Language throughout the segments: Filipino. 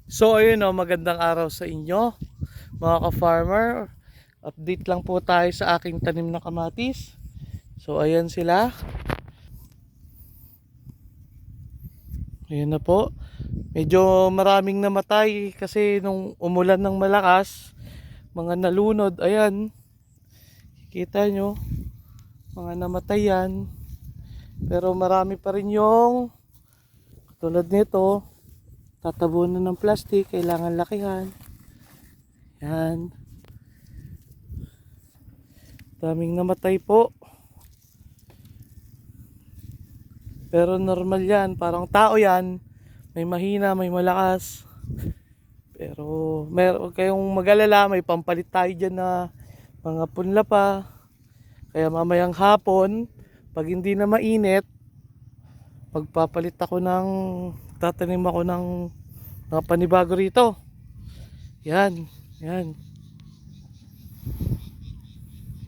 So ayun o, magandang araw sa inyo mga ka-farmer. Update lang po tayo sa aking tanim na kamatis. So ayan sila. Ayan na po. Medyo maraming namatay kasi nung umulan ng malakas, mga nalunod. Ayan, kita nyo, mga namatay yan. Pero marami pa rin yung tulad nito, tatabunan ng plastic, kailangan lakihan. Yan. Daming namatay po. Pero normal yan, parang tao yan. May mahina, may malakas. Pero huwag kayong mag-alala, may pampalit tayo dyan na mga punla pa. Kaya mamayang hapon, pag hindi na mainit, magpapalit ako tatanim ako ng mga panibago rito. Yan, yan.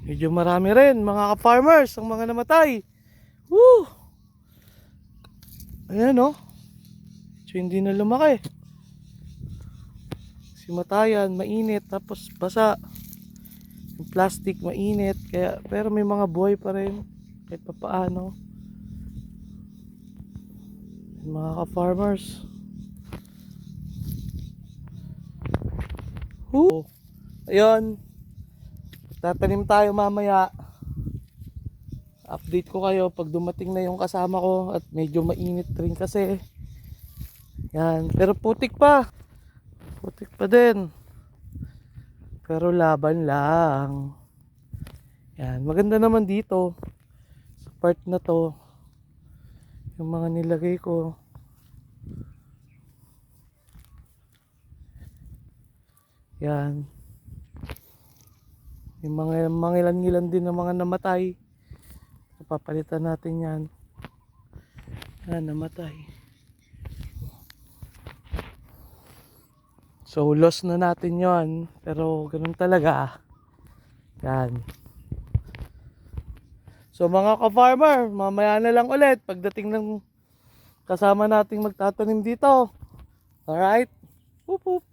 Medyo marami rin mga ka-farmers ang mga namatay. Woo! Ayan o. So hindi na lumaki. Matayan, mainit, tapos basa. Yung plastic mainit, kaya pero may mga buhay pa rin kahit papaano. Mga ka-farmers. Ayun. Tatanim tayo mamaya. Update ko kayo pag dumating na yung kasama ko at medyo mainit rin kasi. Yan, pero putik pa. Putik pa din. Pero laban lang. Yan, maganda naman dito sa part na to. Yung mga nilagay ko. Yan. Yung mga mangilan-ngilan din ng mga namatay. Papalitan natin yan. Yan, namatay. So, loss na natin yon. Pero, ganun talaga. Yan. So, mga ka-farmer, mamaya na lang ulit pagdating ng kasama nating magtatanim dito. Alright? Whoop whoop.